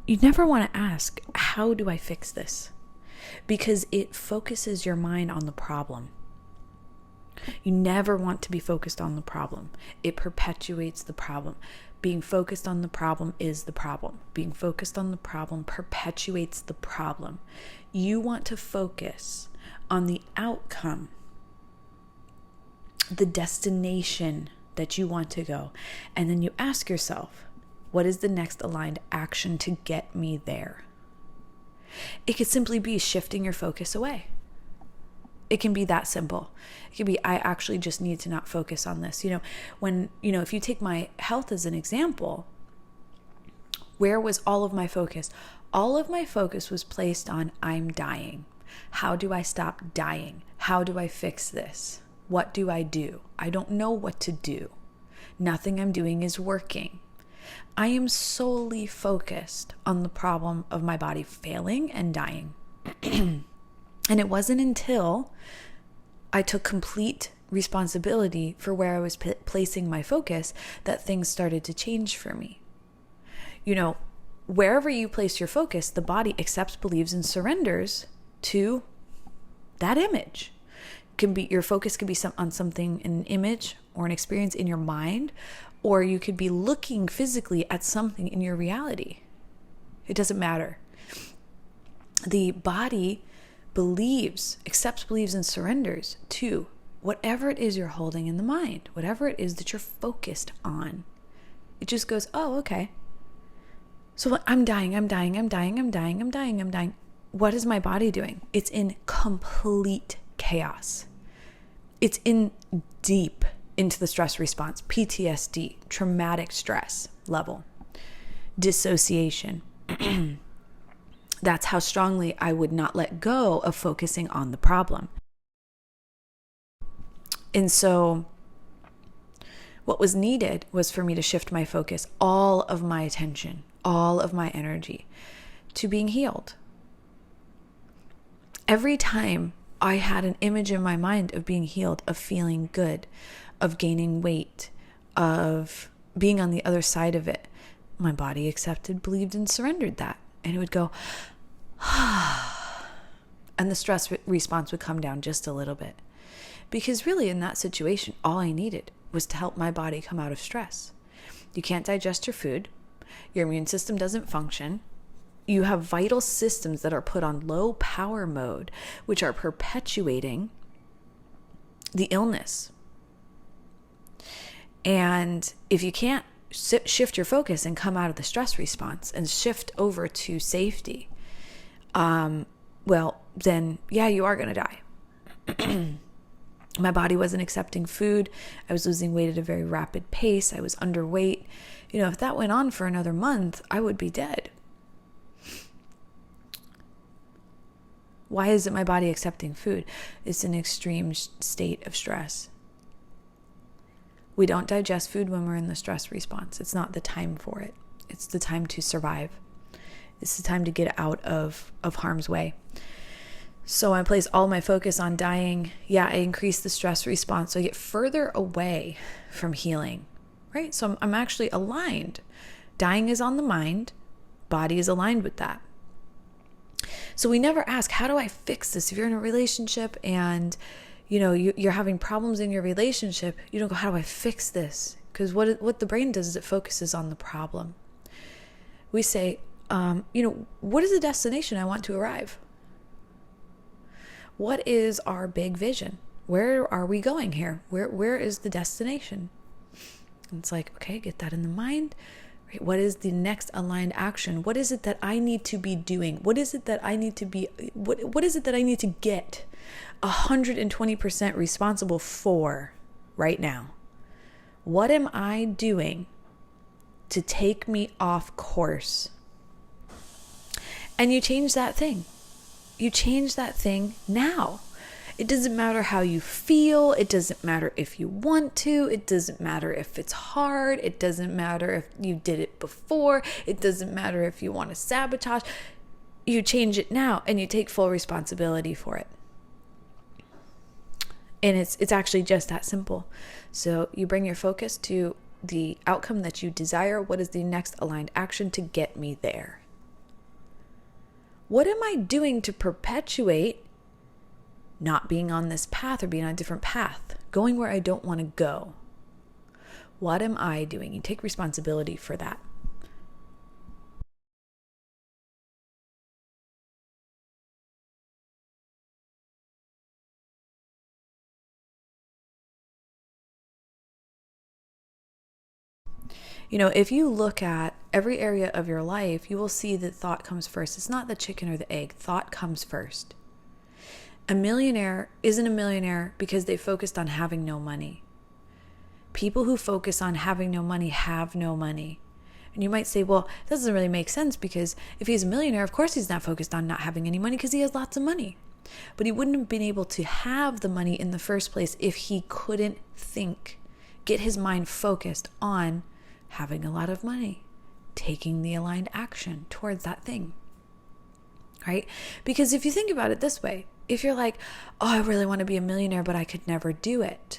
you never want to ask, how do I fix this? Because it focuses your mind on the problem. You never want to be focused on the problem. It perpetuates the problem. Being focused on the problem is the problem. Being focused on the problem perpetuates the problem. You want to focus on the outcome, the destination that you want to go. And then you ask yourself, what is the next aligned action to get me there? It could simply be shifting your focus away. It can be that simple. It can be, I actually just need to not focus on this. If you take my health as an example, where was all of my focus? All of my focus was placed on, I'm dying. How do I stop dying? How do I fix this? What do I do? I don't know what to do. Nothing I'm doing is working. I am solely focused on the problem of my body failing and dying. And it wasn't until I took complete responsibility for where I was placing my focus that things started to change for me. Wherever you place your focus, the body accepts, believes, and surrenders to that image. Your focus could be on something, an image or an experience in your mind, or you could be looking physically at something in your reality. It doesn't matter. The body accepts, believes, and surrenders to whatever it is you're holding in the mind, whatever it is that you're focused on. It just goes, oh, okay. So I'm dying. What is my body doing? It's in complete chaos. It's in deep into the stress response, PTSD, traumatic stress level, dissociation. That's how strongly I would not let go of focusing on the problem. And so what was needed was for me to shift my focus, all of my attention, all of my energy to being healed. Every time I had an image in my mind of being healed, of feeling good, of gaining weight, of being on the other side of it, my body accepted, believed, and surrendered that. And it would go, and the stress response would come down just a little bit. Because really in that situation, all I needed was to help my body come out of stress. You can't digest your food. Your immune system doesn't function. You have vital systems that are put on low power mode, which are perpetuating the illness. And if you can't shift your focus and come out of the stress response and shift over to safety, then you are going to die. My body wasn't accepting food. I was losing weight at a very rapid pace. I was underweight. If that went on for another month, I would be dead. Why isn't my body accepting food? It's an extreme state of stress. We don't digest food when we're in the stress response. It's not the time for it. It's the time to survive. It's the time to get out of harm's way. So I place all my focus on dying. I increase the stress response. So I get further away from healing, right? So I'm actually aligned. Dying is on the mind. Body is aligned with that. So we never ask, how do I fix this? If you're in a relationship and you're having problems in your relationship, you don't go, how do I fix this? Because what the brain does is it focuses on the problem. We say, what is the destination I want to arrive? What is our big vision? Where are we going here? Where is the destination? And it's like, okay, get that in the mind. Right? What is the next aligned action? What is it that I need to be doing? What is it that I need to be, what is it that I need to get 120% responsible for right now? What am I doing to take me off course? And you change that thing. You change that thing now. It doesn't matter how you feel. It doesn't matter if you want to. It doesn't matter if it's hard. It doesn't matter if you did it before. It doesn't matter if you want to sabotage. You change it now and you take full responsibility for it. And it's actually just that simple. So you bring your focus to the outcome that you desire. What is the next aligned action to get me there? What am I doing to perpetuate not being on this path or being on a different path, going where I don't want to go? What am I doing? You take responsibility for that. If you look at every area of your life, you will see that thought comes first. It's not the chicken or the egg. Thought comes first. A millionaire isn't a millionaire because they focused on having no money. People who focus on having no money have no money. And you might say, well, it doesn't really make sense because if he's a millionaire, of course he's not focused on not having any money because he has lots of money. But he wouldn't have been able to have the money in the first place if he couldn't think, get his mind focused on having a lot of money, taking the aligned action towards that thing, right? Because if you think about it this way, if you're like, oh, I really want to be a millionaire, but I could never do it.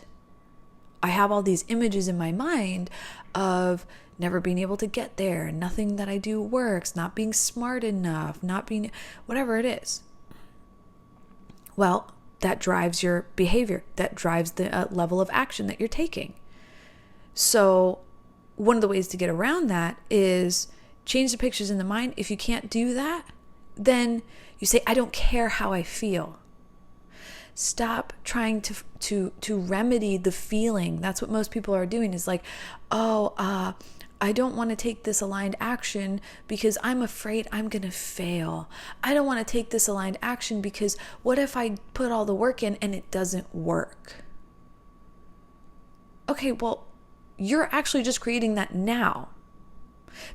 I have all these images in my mind of never being able to get there, nothing that I do works, not being smart enough, not being whatever it is. Well, that drives your behavior. That drives the level of action that you're taking. So one of the ways to get around that is change the pictures in the mind. If you can't do that, then you say, I don't care how I feel. Stop trying to remedy the feeling. That's what most people are doing, is like, I don't want to take this aligned action because I'm afraid I'm going to fail. I don't want to take this aligned action because what if I put all the work in and it doesn't work? Okay, well, you're actually just creating that now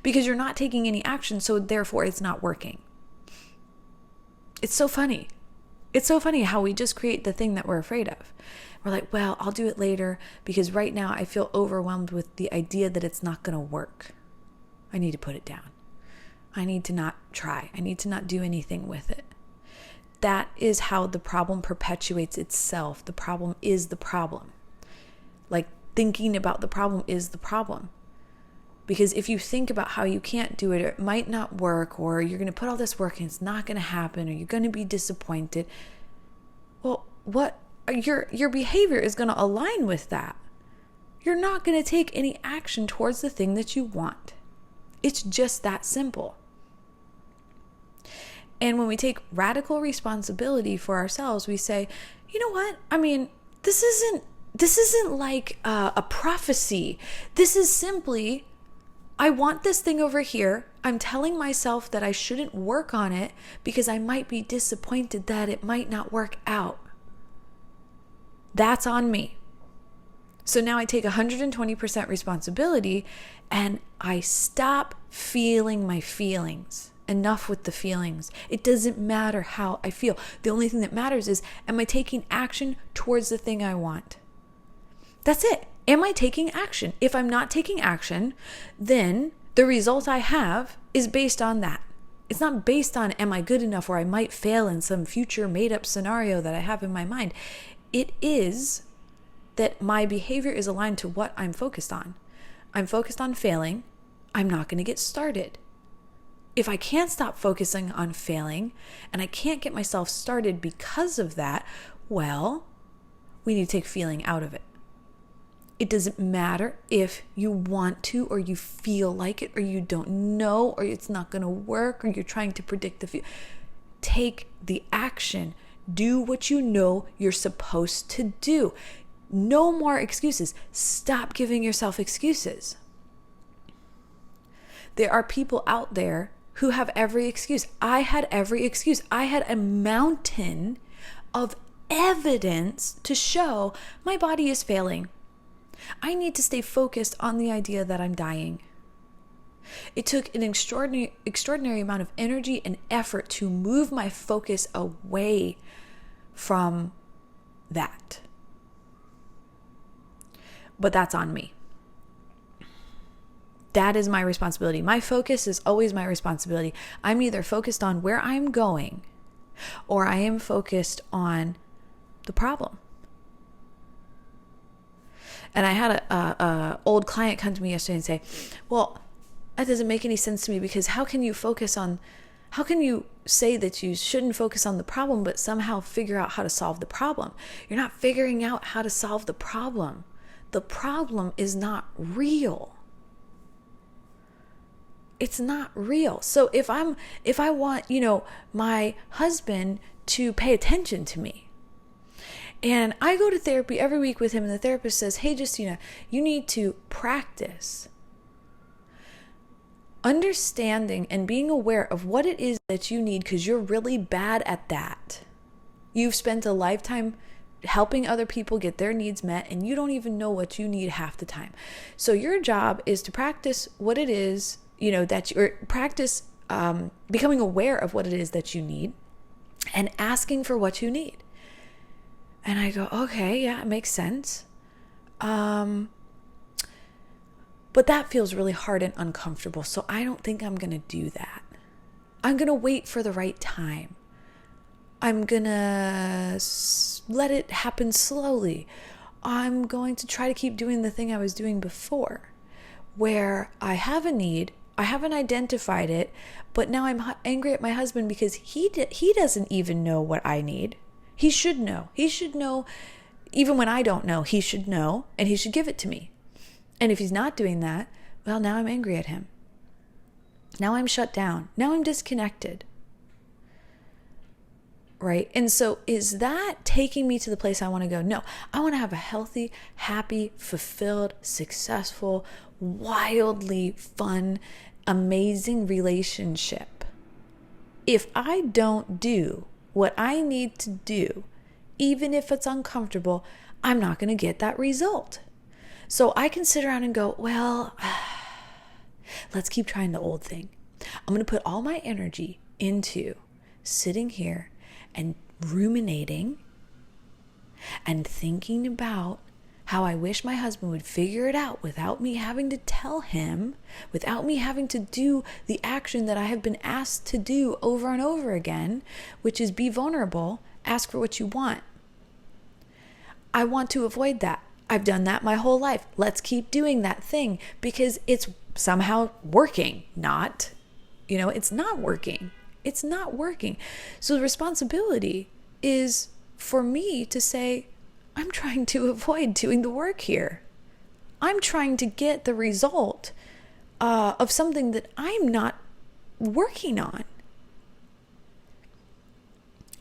because you're not taking any action, so therefore it's not working. It's so funny. It's so funny how we just create the thing that we're afraid of. We're like, well, I'll do it later because right now I feel overwhelmed with the idea that it's not going to work. I need to put it down. I need to not try. I need to not do anything with it. That is how the problem perpetuates itself. The problem is the problem. Like, thinking about the problem is the problem. Because if you think about how you can't do it, or it might not work, or you're going to put all this work and it's not going to happen, or you're going to be disappointed, well, your behavior is going to align with that. You're not going to take any action towards the thing that you want. It's just that simple. And when we take radical responsibility for ourselves, we say, you know what? I mean, this isn't like a prophecy. This is simply, I want this thing over here. I'm telling myself that I shouldn't work on it because I might be disappointed that it might not work out. That's on me. So now I take 120% responsibility and I stop feeling my feelings. Enough with the feelings. It doesn't matter how I feel. The only thing that matters is, am I taking action towards the thing I want? That's it. Am I taking action? If I'm not taking action, then the result I have is based on that. It's not based on, am I good enough, or I might fail in some future made up scenario that I have in my mind. It is that my behavior is aligned to what I'm focused on. I'm focused on failing. I'm not going to get started. If I can't stop focusing on failing and I can't get myself started because of that, well, we need to take feeling out of it. It doesn't matter if you want to, or you feel like it, or you don't know, or it's not going to work, or you're trying to predict the future. Take the action. Do what you know you're supposed to do. No more excuses. Stop giving yourself excuses. There are people out there who have every excuse. I had every excuse. I had a mountain of evidence to show my body is failing. I need to stay focused on the idea that I'm dying. It took an extraordinary amount of energy and effort to move my focus away from that. But that's on me. That is my responsibility. My focus is always my responsibility. I'm either focused on where I'm going, or I am focused on the problem. And I had a old client come to me yesterday and say, well, that doesn't make any sense to me, because how can you focus on How can you say that you shouldn't focus on the problem, but somehow figure out how to solve the problem? You're not figuring out how to solve the problem. The problem is not real. It's not real. So if I want, my husband to pay attention to me, and I go to therapy every week with him, and the therapist says, "Hey, Justina, you need to practice understanding and being aware of what it is that you need, because you're really bad at that. You've spent a lifetime helping other people get their needs met, and you don't even know what you need half the time. So your job is to practice what it is, practice becoming aware of what it is that you need and asking for what you need." And I go, okay, yeah, it makes sense. But that feels really hard and uncomfortable. So I don't think I'm going to do that. I'm going to wait for the right time. I'm going to let it happen slowly. I'm going to try to keep doing the thing I was doing before, where I have a need, I haven't identified it, but now I'm angry at my husband because he doesn't even know what I need. He should know. He should know, even when I don't know, he should know, and he should give it to me. And if he's not doing that, well, now I'm angry at him. Now I'm shut down. Now I'm disconnected. Right? And so is that taking me to the place I want to go? No, I want to have a healthy, happy, fulfilled, successful, wildly fun, amazing relationship. If I don't do what I need to do, even if it's uncomfortable, I'm not going to get that result. So I can sit around and go, well, let's keep trying the old thing. I'm going to put all my energy into sitting here and ruminating and thinking about how I wish my husband would figure it out without me having to tell him, without me having to do the action that I have been asked to do over and over again, which is be vulnerable, ask for what you want. I want to avoid that. I've done that my whole life. Let's keep doing that thing because it's somehow working. It's not working. It's not working. So the responsibility is for me to say, I'm trying to avoid doing the work here. I'm trying to get the result of something that I'm not working on.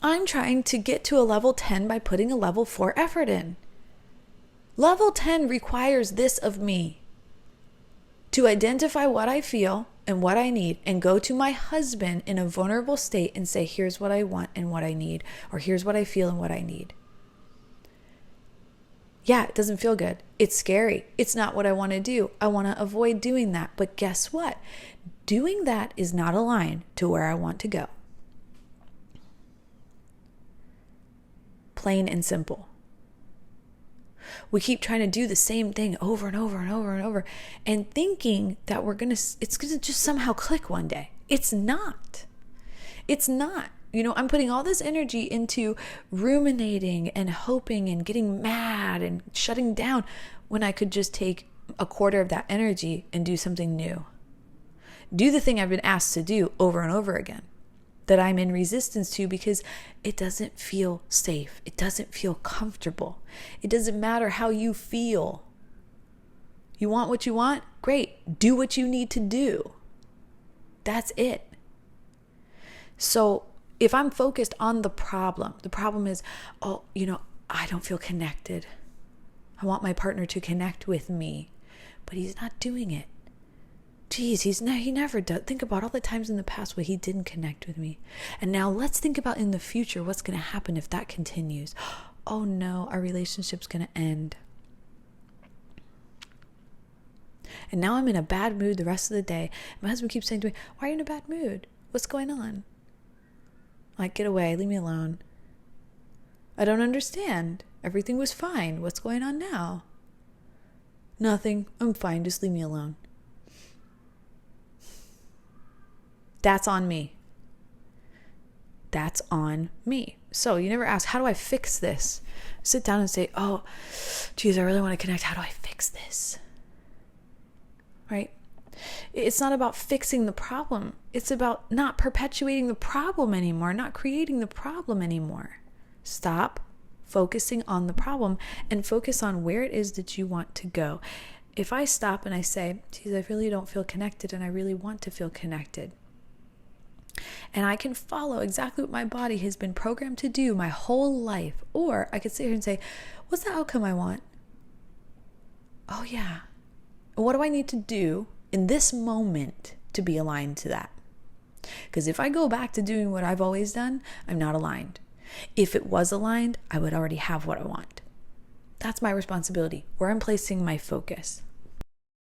I'm trying to get to a level 10 by putting a level 4 effort in. Level 10 requires this of me: to identify what I feel and what I need and go to my husband in a vulnerable state and say, here's what I want and what I need, or here's what I feel and what I need. Yeah, it doesn't feel good. It's scary. It's not what I want to do. I want to avoid doing that. But guess what? Doing that is not aligned to where I want to go. Plain and simple. We keep trying to do the same thing over and over and over and over and thinking that it's going to just somehow click one day. It's not. It's not. I'm putting all this energy into ruminating and hoping and getting mad and shutting down when I could just take a quarter of that energy and do something new. Do the thing I've been asked to do over and over again that I'm in resistance to because it doesn't feel safe. It doesn't feel comfortable. It doesn't matter how you feel. You want what you want? Great. Do what you need to do. That's it. So if I'm focused on the problem is, I don't feel connected. I want my partner to connect with me, but he's not doing it. Geez, he never does. Think about all the times in the past where he didn't connect with me. And now let's think about in the future, what's going to happen if that continues. Oh no, our relationship's going to end. And now I'm in a bad mood the rest of the day. My husband keeps saying to me, why are you in a bad mood? What's going on? Like, get away, leave me alone. I don't understand. Everything was fine. What's going on now? Nothing. I'm fine. Just leave me alone. That's on me. That's on me. So you never ask, how do I fix this? Sit down and say, oh, geez, I really want to connect. How do I fix this? Right? It's not about fixing the problem. It's about not perpetuating the problem anymore, not creating the problem anymore. Stop focusing on the problem and focus on where it is that you want to go. If I stop and I say, geez, I really don't feel connected and I really want to feel connected, and I can follow exactly what my body has been programmed to do my whole life, or I could sit here and say, what's the outcome I want? Oh yeah. What do I need to do in this moment to be aligned to that? Because if I go back to doing what I've always done, I'm not aligned. If it was aligned, I would already have what I want. That's my responsibility, where I'm placing my focus.